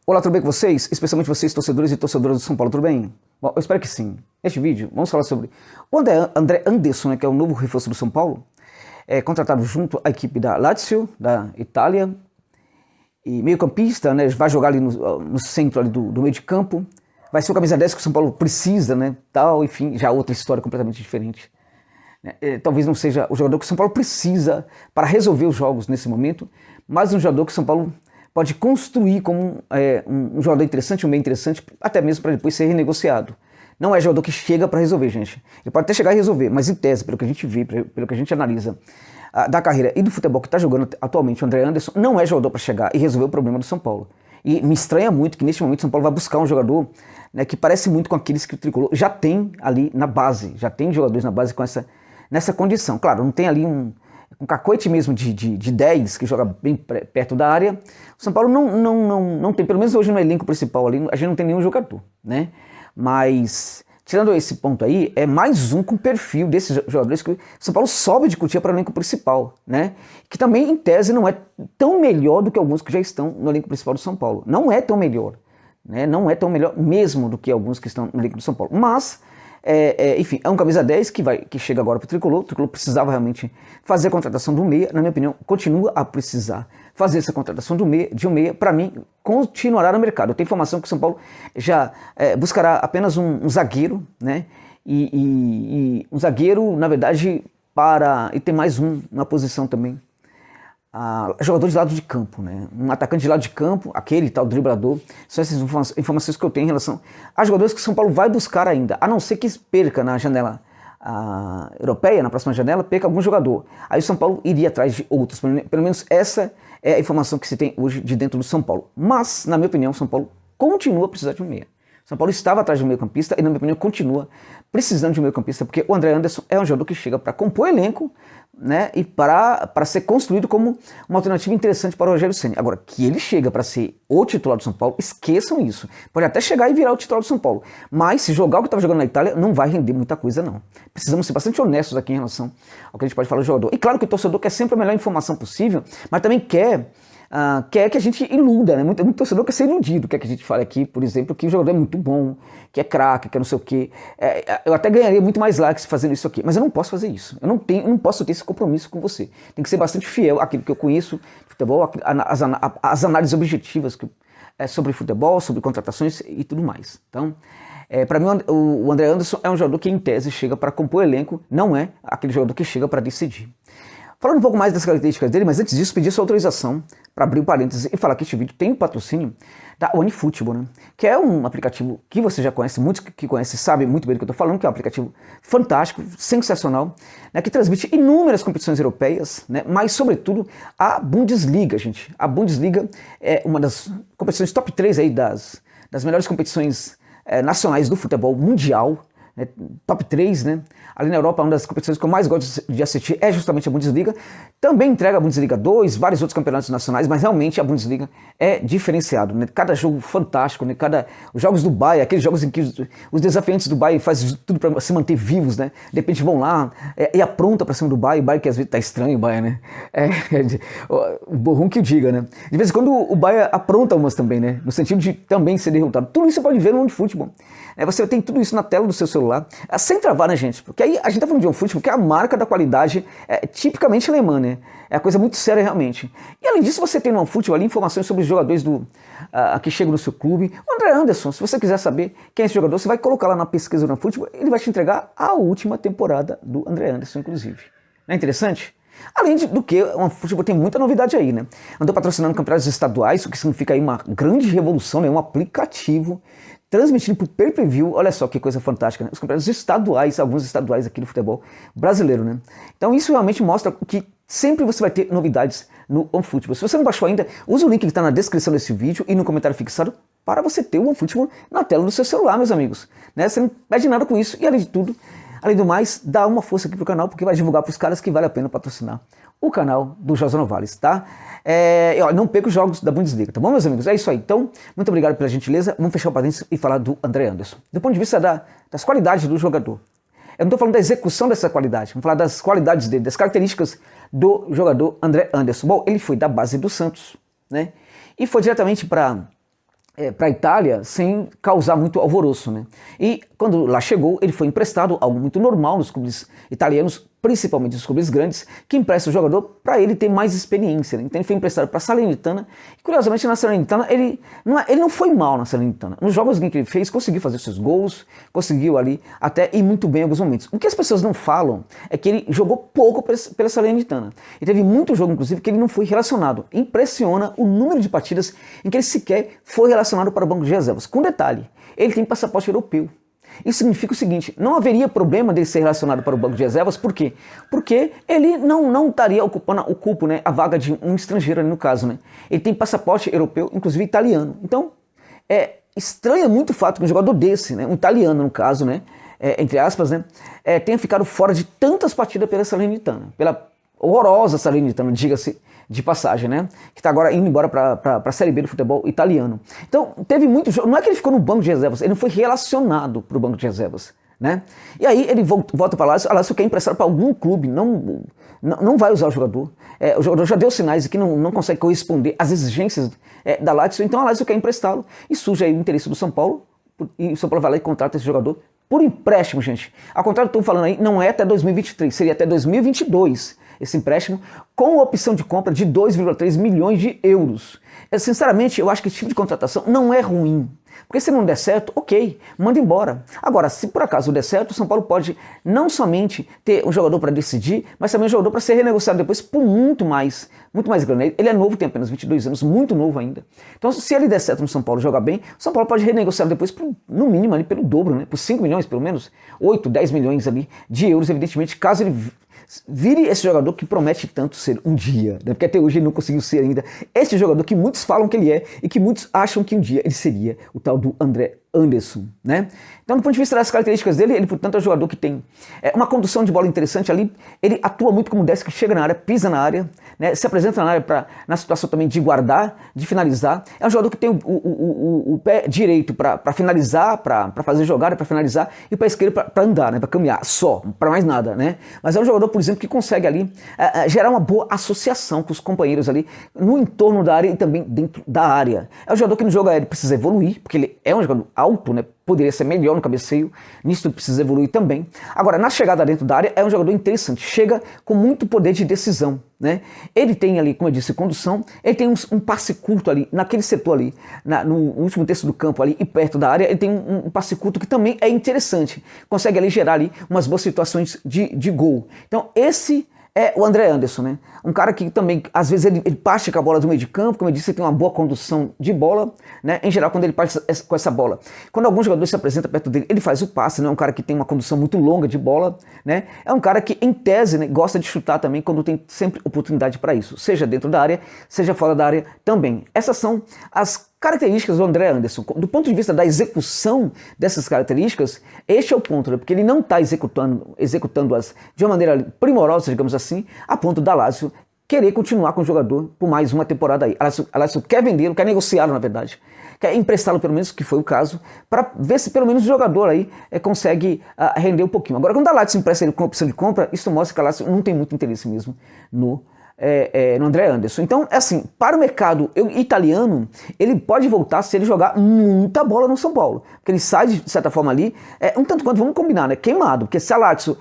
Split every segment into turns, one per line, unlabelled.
Olá, tudo bem com vocês? Especialmente vocês, torcedores e torcedoras do São Paulo, tudo bem? Bom, eu espero que sim. Neste vídeo, vamos falar sobre o André Anderson, né, que é o novo reforço do São Paulo, contratado junto à equipe da Lazio, da Itália, e meio-campista, né, vai jogar ali no centro ali do meio de campo, vai ser o camisa 10 que o São Paulo precisa, né, tal, enfim, já outra história completamente diferente. Talvez não seja o jogador que o São Paulo precisa para resolver os jogos nesse momento, mas um jogador que o São Paulo pode construir como um jogador interessante, um meio interessante, até mesmo para depois ser renegociado. Não é jogador que chega para resolver, gente. Ele pode até chegar e resolver, mas em tese, pelo que a gente vê, pelo que a gente analisa da carreira e do futebol que está jogando atualmente o André Anderson, não é jogador para chegar e resolver o problema do São Paulo. E me estranha muito que neste momento o São Paulo vai buscar um jogador, né, que parece muito com aqueles que o Tricolor já tem ali na base, já tem jogadores na base nessa condição. Claro, não tem ali um cacoete mesmo de 10 que joga bem perto da área. O São Paulo não tem, pelo menos hoje no elenco principal ali, a gente não tem nenhum jogador, né? Mas, tirando esse ponto aí, é mais um com perfil desses jogadores que o São Paulo sobe de Cotia para o elenco principal, né? Que também, em tese, não é tão melhor do que alguns que já estão no elenco principal do São Paulo. Não é tão melhor, né? Não é tão melhor mesmo do que alguns que estão no elenco do São Paulo. Mas, enfim, é um camisa 10 que chega agora para o Tricolor. O Tricolor precisava realmente fazer a contratação do meia. Na minha opinião, continua a precisar fazer essa contratação de um meia. Para mim, continuará no mercado. Eu tenho informação que o São Paulo já buscará apenas um zagueiro, né? E um zagueiro, na verdade, e tem mais uma posição também. Jogador de lado de campo, né? Um atacante de lado de campo, aquele tal driblador. São essas informações que eu tenho em relação a jogadores que o São Paulo vai buscar ainda, a não ser que perca na janela europeia, na próxima janela, perca algum jogador. Aí o São Paulo iria atrás de outros. Pelo menos essa é a informação que se tem hoje de dentro do São Paulo. Mas, na minha opinião, o São Paulo continua a precisar de um meia. São Paulo estava atrás de um meio-campista e, na minha opinião, continua precisando de um meio-campista, porque o André Anderson é um jogador que chega para compor elenco, né, e para ser construído como uma alternativa interessante para o Rogério Ceni. Agora, que ele chega para ser o titular do São Paulo, esqueçam isso. Pode até chegar e virar o titular do São Paulo, mas se jogar o que estava jogando na Itália, não vai render muita coisa, não. Precisamos ser bastante honestos aqui em relação ao que a gente pode falar do jogador. E claro que o torcedor quer sempre a melhor informação possível, mas também quer que a gente iluda, né? Muito torcedor quer ser iludido, quer que a gente fale aqui, por exemplo, que o jogador é muito bom, que é craque, que é não sei o quê. Eu até ganharia muito mais likes fazendo isso aqui, mas eu não posso fazer isso. Eu não posso ter esse compromisso com você. Tem que ser bastante fiel àquilo que eu conheço de futebol, as análises objetivas sobre futebol, sobre contratações e tudo mais. Então, para mim, o André Anderson é um jogador que, em tese, chega para compor elenco, não é aquele jogador que chega para decidir. Falando um pouco mais das características dele, mas antes disso, pedir sua autorização para abrir um parênteses e falar que este vídeo tem um patrocínio da OneFootball, né? Que é um aplicativo que você já conhece, muitos que conhecem sabem muito bem do que eu estou falando, que é um aplicativo fantástico, sensacional, né? Que transmite inúmeras competições europeias, né? Mas, sobretudo, a Bundesliga, gente. A Bundesliga é uma das competições top 3 aí das melhores competições nacionais do futebol mundial, top 3, né? Ali na Europa, uma das competições que eu mais gosto de assistir é justamente a Bundesliga. Também entrega a Bundesliga 2, vários outros campeonatos nacionais, mas realmente a Bundesliga é diferenciado, né? Cada jogo fantástico, né? Os jogos do Bayern, aqueles jogos em que os desafiantes do Bayern fazem tudo para se manter vivos, né? De repente vão lá e apronta para cima do Bayern, o Bayern que às vezes tá estranho, o Bayern, né? O borrão que o diga, né? De vez em quando o Bayern apronta umas também, né? No sentido de também ser derrotado. Tudo isso você pode ver no OneFootball. Você tem tudo isso na tela do seu celular, sem travar, né, gente? Porque aí a gente tá falando de OneFootball, que é a marca da qualidade tipicamente alemã, né? É uma coisa muito séria, realmente. E além disso, você tem no OneFootball ali informações sobre os jogadores que chegam no seu clube. O André Anderson, se você quiser saber quem é esse jogador, você vai colocar lá na pesquisa do OneFootball, ele vai te entregar a última temporada do André Anderson, inclusive. Não é interessante? Além do que, o OneFootball tem muita novidade aí, né? Andou patrocinando campeonatos estaduais, o que significa aí uma grande revolução, né? Um aplicativo transmitindo por pay-per-view, olha só que coisa fantástica, né? Os campeonatos estaduais, alguns estaduais aqui do futebol brasileiro, né? Então isso realmente mostra que sempre você vai ter novidades no OneFootball. Se você não baixou ainda, usa o link que está na descrição desse vídeo e no comentário fixado para você ter o OneFootball na tela do seu celular, meus amigos. Né? Você não perde nada com isso e, além de tudo, além do mais, dá uma força aqui pro canal, porque vai divulgar para os caras que vale a pena patrocinar o canal do José Novales, tá? Não perca os jogos da Bundesliga, tá bom, meus amigos? É isso aí. Então, muito obrigado pela gentileza. Vamos fechar o parênteses e falar do André Anderson. Do ponto de vista das qualidades do jogador. Eu não estou falando da execução dessa qualidade, vamos falar das qualidades dele, das características do jogador André Anderson. Bom, ele foi da base do Santos, né? E foi diretamente para para a Itália sem causar muito alvoroço, né? E quando lá chegou, ele foi emprestado, algo muito normal nos clubes italianos, principalmente nos clubes grandes, que empresta o jogador para ele ter mais experiência, né? Então ele foi emprestado para a Salernitana, e curiosamente na Salernitana ele não foi mal na Salernitana. Nos jogos que ele fez, conseguiu fazer seus gols, conseguiu ali até ir muito bem em alguns momentos. O que as pessoas não falam é que ele jogou pouco pela Salernitana. E teve muito jogo, inclusive, que ele não foi relacionado. Impressiona o número de partidas em que ele sequer foi relacionado para o banco de reservas. Com detalhe, ele tem passaporte europeu. Isso significa o seguinte, não haveria problema dele ser relacionado para o banco de reservas, por quê? Porque ele não estaria ocupando né, a vaga de um estrangeiro ali no caso, né? Ele tem passaporte europeu, inclusive italiano. Então, estranha muito o fato que um jogador desse, né, um italiano no caso, né, entre aspas, né, tenha ficado fora de tantas partidas pela Salernitana, pela horrorosa Salernitana, diga-se de passagem, né? Que está agora indo embora para a Série B do futebol italiano. Então, teve muito jogo. Não é que ele ficou no banco de reservas, ele não foi relacionado para o banco de reservas, né? E aí ele volta para lá, a Lazio quer emprestar para algum clube, não vai usar o jogador. O jogador já deu sinais de que não consegue corresponder às exigências da Lazio, então a Lazio quer emprestá-lo. E surge aí o interesse do São Paulo, e o São Paulo vai lá e contrata esse jogador por empréstimo, gente. Ao contrário do que estou falando aí, não é até 2023, seria até 2022. Esse empréstimo, com a opção de compra de 2,3 milhões de euros. Sinceramente, eu acho que esse tipo de contratação não é ruim. Porque se não der certo, ok, manda embora. Agora, se por acaso der certo, o São Paulo pode não somente ter um jogador para decidir, mas também um jogador para ser renegociado depois por muito mais grana. Ele é novo, tem apenas 22 anos, muito novo ainda. Então, se ele der certo no São Paulo e jogar bem, o São Paulo pode renegociar depois por, no mínimo ali pelo dobro, né? Por 5 milhões pelo menos, 8, 10 milhões ali de euros, evidentemente, caso ele vire esse jogador que promete tanto ser um dia, né? Porque até hoje ele não conseguiu ser ainda esse jogador que muitos falam que ele é e que muitos acham que um dia ele seria o tal do André Anderson, né? Então, do ponto de vista das características dele, ele, portanto, é um jogador que tem uma condução de bola interessante ali, ele atua muito como 10 que chega na área, pisa na área, né? Se apresenta na área na situação também de guardar, de finalizar. É um jogador que tem o pé direito para finalizar, para fazer jogada, para finalizar, e o pé esquerdo para andar, né? Para caminhar, só, para mais nada, né? Mas é um jogador, por exemplo, que consegue ali gerar uma boa associação com os companheiros ali no entorno da área e também dentro da área. É um jogador que no jogo aéreo precisa evoluir, porque ele é um jogador alto, né? Poderia ser melhor no cabeceio, nisso ele precisa evoluir também. Agora, na chegada dentro da área, é um jogador interessante, chega com muito poder de decisão, né? Ele tem ali, como eu disse, condução, ele tem um passe curto ali, naquele setor ali, no último terço do campo ali e perto da área, ele tem um passe curto que também é interessante, consegue ali gerar ali umas boas situações de gol. Então, esse é o André Anderson, né? Um cara que também, às vezes, ele parte com a bola do meio de campo, como eu disse, ele tem uma boa condução de bola, né? Em geral, quando ele parte com essa bola. Quando algum jogador se apresenta perto dele, ele faz o passe, né? É um cara que tem uma condução muito longa de bola, né? É um cara que, em tese, né, gosta de chutar também quando tem sempre oportunidade para isso, seja dentro da área, seja fora da área também. Essas são as características do André Anderson. Do ponto de vista da execução dessas características, este é o ponto, né? Porque ele não está executando-as de uma maneira primorosa, digamos assim, a ponto da Lazio querer continuar com o jogador por mais uma temporada aí. A Lazio quer vendê-lo, quer negociá-lo, na verdade, quer emprestá-lo pelo menos, que foi o caso, para ver se pelo menos o jogador aí consegue render um pouquinho. Agora, quando a Lazio empresta ele com opção de compra, isso mostra que a Lazio não tem muito interesse mesmo no André Anderson. Então, assim, para o mercado italiano, ele pode voltar se ele jogar muita bola no São Paulo. Porque ele sai, de certa forma, ali, um tanto quanto, vamos combinar, né? Queimado. Porque se a Lazio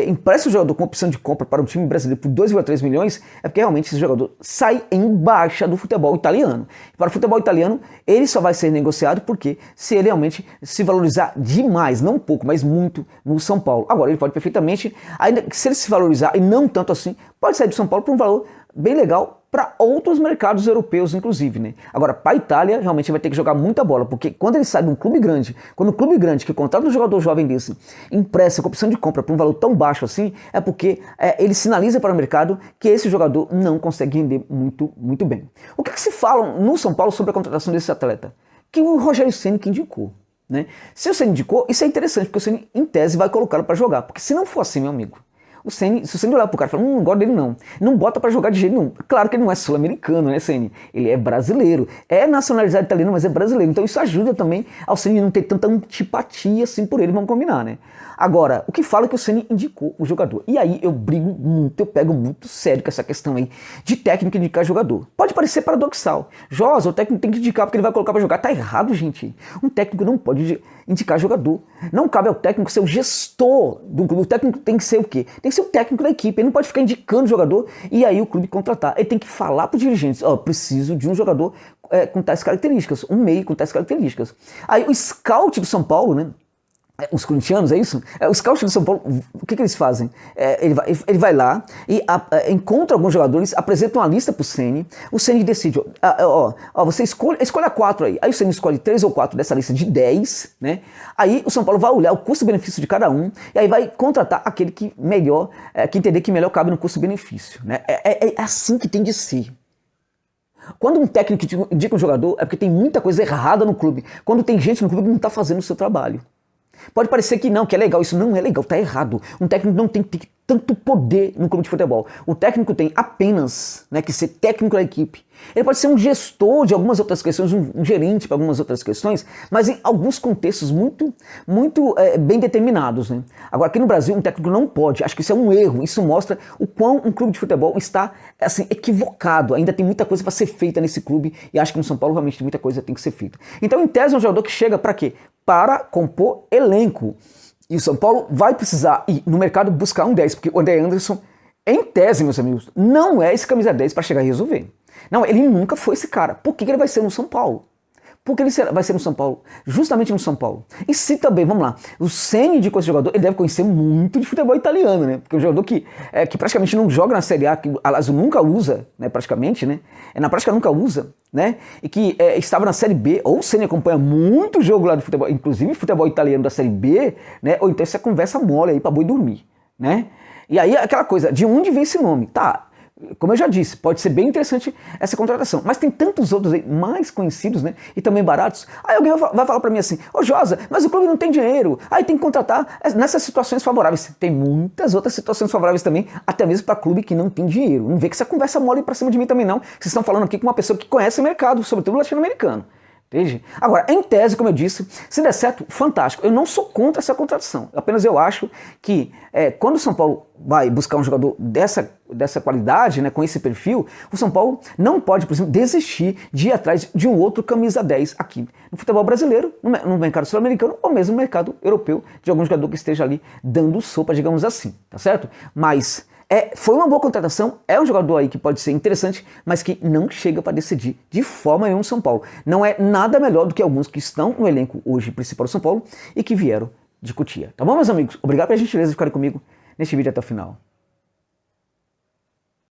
empresta o jogador com opção de compra para um time brasileiro por 2,3 milhões, é porque realmente esse jogador sai em baixa do futebol italiano. Para o futebol italiano, ele só vai ser negociado porque se ele realmente se valorizar demais, não um pouco, mas muito, no São Paulo. Agora, ele pode perfeitamente, ainda que se ele se valorizar, e não tanto assim, pode sair do São Paulo por um valor bem legal para outros mercados europeus, inclusive, né? Agora, para a Itália, realmente vai ter que jogar muita bola, porque quando ele sai de um clube grande, quando um clube grande que contrata um jogador jovem desse, empresta com opção de compra por um valor tão baixo assim, é porque ele sinaliza para o mercado que esse jogador não consegue render muito bem. O que se fala no São Paulo sobre a contratação desse atleta? Que o Rogério Ceni que indicou, né? Se o Ceni indicou, isso é interessante, porque o Ceni, em tese, vai colocá-lo para jogar, porque se não for assim, meu amigo, O Ceni, se o Ceni olhar pro cara e falar, não gosto dele não bota pra jogar de jeito nenhum. Claro que ele não é sul-americano, né, Ceni? Ele é brasileiro, é nacionalizado italiano, mas é brasileiro. Então isso ajuda também ao Ceni não ter tanta antipatia assim por ele, vamos combinar, né? Agora, o que fala é que o Ceni indicou o jogador. E aí eu brigo muito, eu pego muito sério com essa questão aí de técnico indicar jogador. Pode parecer paradoxal. Josa, o técnico tem que indicar porque ele vai colocar pra jogar. Tá errado, gente. Um técnico não pode indicar jogador. Não cabe ao técnico ser o gestor do clube. O técnico tem que ser o quê? Tem que ser o técnico da equipe. Ele não pode ficar indicando jogador e aí o clube contratar. Ele tem que falar para os dirigentes, ó, preciso de um jogador com tais características, um meio com tais características. Aí o scout do São Paulo, né? Os corintianos, é isso? O scout do São Paulo, o que eles fazem? Ele vai lá e encontra alguns jogadores, apresenta uma lista pro Ceni, o Ceni decide, você escolhe a 4 aí. Aí o Ceni escolhe 3 ou 4 dessa lista de 10, né? Aí o São Paulo vai olhar o custo-benefício de cada um e aí vai contratar aquele que melhor, que entender que melhor cabe no custo-benefício, né? É assim que tem de ser. Quando um técnico indica um jogador, é porque tem muita coisa errada no clube. Quando tem gente no clube que não está fazendo o seu trabalho. Pode parecer que não, que é legal. Isso não é legal, tá errado. Um técnico não tem que ter tanto poder no clube de futebol. O técnico tem apenas, né, que ser técnico da equipe. Ele pode ser um gestor de algumas outras questões, um gerente para algumas outras questões, mas em alguns contextos muito bem determinados, né? Agora, aqui no Brasil, um técnico não pode. Acho que isso é um erro. Isso mostra o quão um clube de futebol está assim, equivocado. Ainda tem muita coisa para ser feita nesse clube e acho que no São Paulo realmente muita coisa tem que ser feita. Então, em tese, é um jogador que chega para quê? Para compor elenco. E o São Paulo vai precisar ir no mercado buscar um 10, porque o André Anderson, em tese, meus amigos, não é esse camisa 10 para chegar e resolver. Não, ele nunca foi esse cara. Por que ele vai ser no São Paulo? Por que ele vai ser no São Paulo? Justamente no São Paulo. E se também, vamos lá, o Ceni indicou esse jogador, ele deve conhecer muito de futebol italiano, né? Porque é um jogador que praticamente não joga na Série A, que aliás nunca usa, né, praticamente, né? Na prática nunca usa, né? E que estava na Série B, ou o Ceni acompanha muito jogo lá de futebol, inclusive futebol italiano da Série B, né? Ou então essa conversa mole aí pra boi dormir, né? E aí aquela coisa, de onde vem esse nome? Tá, como eu já disse, pode ser bem interessante essa contratação, mas tem tantos outros aí mais conhecidos, né, e também baratos. Aí alguém vai falar para mim assim, ô Josa, mas o clube não tem dinheiro, aí tem que contratar nessas situações favoráveis. Tem muitas outras situações favoráveis também, até mesmo para clube que não tem dinheiro. Não vê que essa conversa mole para cima de mim também não, vocês estão falando aqui com uma pessoa que conhece o mercado, sobretudo latino-americano. Entende? Agora, em tese, como eu disse, se der certo, fantástico. Eu não sou contra essa contratação. Apenas eu acho que quando o São Paulo vai buscar um jogador dessa qualidade, né, com esse perfil, o São Paulo não pode, por exemplo, desistir de ir atrás de um outro camisa 10 aqui no futebol brasileiro, no mercado sul-americano ou mesmo no mercado europeu, de algum jogador que esteja ali dando sopa, digamos assim, tá certo? Mas foi uma boa contratação, é um jogador aí que pode ser interessante, mas que não chega para decidir de forma nenhuma o São Paulo. Não é nada melhor do que alguns que estão no elenco hoje principal do São Paulo e que vieram de Cotia. Tá bom, meus amigos? Obrigado pela gentileza de ficarem comigo neste vídeo até o final.